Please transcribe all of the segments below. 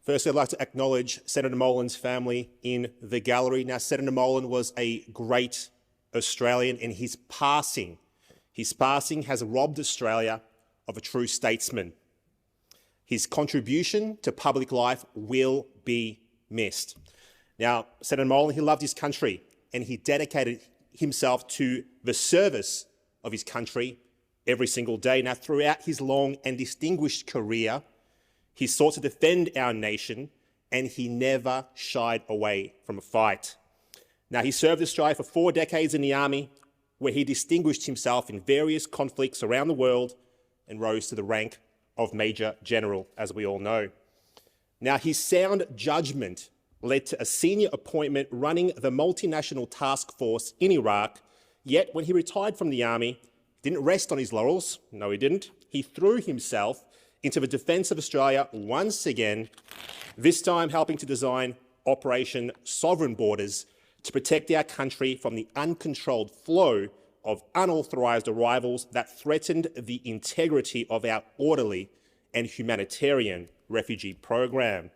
Firstly, I'd like to acknowledge Senator Molan's family in the gallery. Now, Senator Molan was a great Australian, and his passing has robbed Australia of a true statesman. His contribution to public life will be missed. Now, Senator Molan, he loved his country, and he dedicated himself to the service of his country every single day. Now, throughout his long and distinguished career, he sought to defend our nation, and he never shied away from a fight. Now, he served Australia for 4 decades in the army, where he distinguished himself in various conflicts around the world and rose to the rank of Major General, as we all know. Now, his sound judgment led to a senior appointment running the multinational task force in Iraq, yet when he retired from the army, he didn't rest on his laurels. No, he didn't. He threw himself into the defence of Australia once again, this time helping to design Operation Sovereign Borders to protect our country from the uncontrolled flow of unauthorised arrivals that threatened the integrity of our orderly and humanitarian refugee program.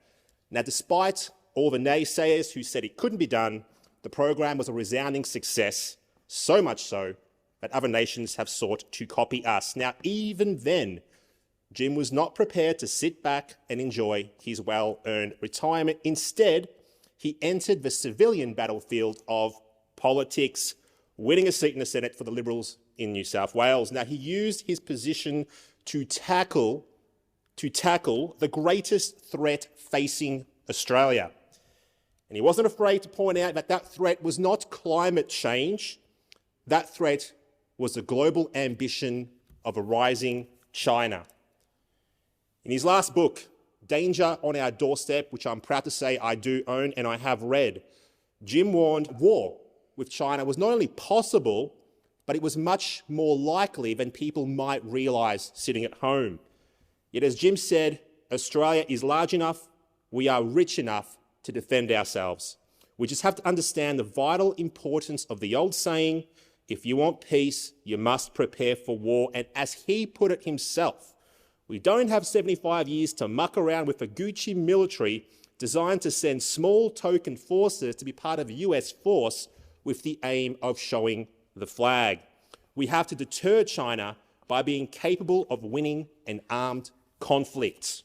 Now, despite all the naysayers who said it couldn't be done, the program was a resounding success, so much so that other nations have sought to copy us. Now, even then, Jim was not prepared to sit back and enjoy his well-earned retirement. Instead, he entered the civilian battlefield of politics, winning a seat in the Senate for the Liberals in New South Wales. Now, he used his position to tackle the greatest threat facing Australia. And he wasn't afraid to point out that that threat was not climate change. That threat was the global ambition of a rising China. In his last book, Danger on Our Doorstep, which I'm proud to say I do own and I have read, Jim warned war with China was not only possible, but it was much more likely than people might realise sitting at home. Yet, as Jim said, Australia is large enough, we are rich enough to defend ourselves. We just have to understand the vital importance of the old saying, if you want peace, you must prepare for war. And as he put it himself, we don't have 75 years to muck around with a Gucci military designed to send small token forces to be part of a US force with the aim of showing the flag. We have to deter China by being capable of winning an armed conflict.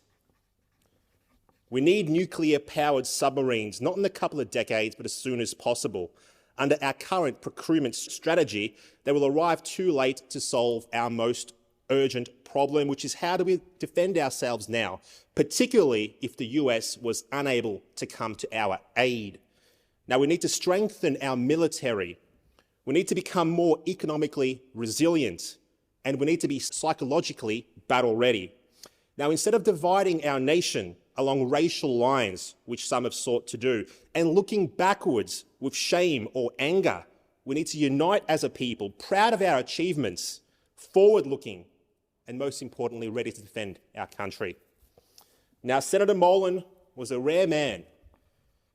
We need nuclear-powered submarines, not in a couple of decades, but as soon as possible. Under our current procurement strategy, they will arrive too late to solve our most urgent problem, which is how do we defend ourselves now, particularly if the US was unable to come to our aid. Now, we need to strengthen our military. We need to become more economically resilient, and we need to be psychologically battle-ready. Now, instead of dividing our nation along racial lines, which some have sought to do, and looking backwards with shame or anger, we need to unite as a people, proud of our achievements, forward-looking, and most importantly, ready to defend our country. Now, Senator Molan was a rare man.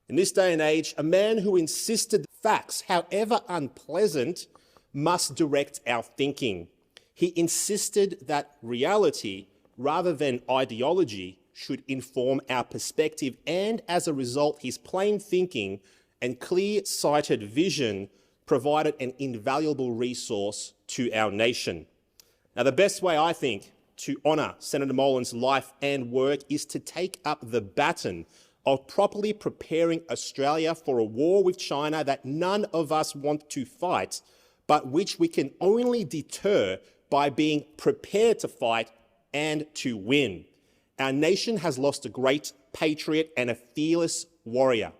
In this day and age, a man who insisted facts, however unpleasant, must direct our thinking. He insisted that reality, rather than ideology, should inform our perspective, and as a result, his plain thinking and clear-sighted vision provided an invaluable resource to our nation. Now, the best way, I think, to honour Senator Molan's life and work is to take up the baton of properly preparing Australia for a war with China that none of us want to fight, but which we can only deter by being prepared to fight and to win. Our nation has lost a great patriot and a fearless warrior.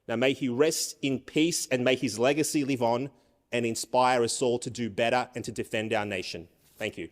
Now, may he rest in peace, and may his legacy live on and inspire us all to do better and to defend our nation. Thank you.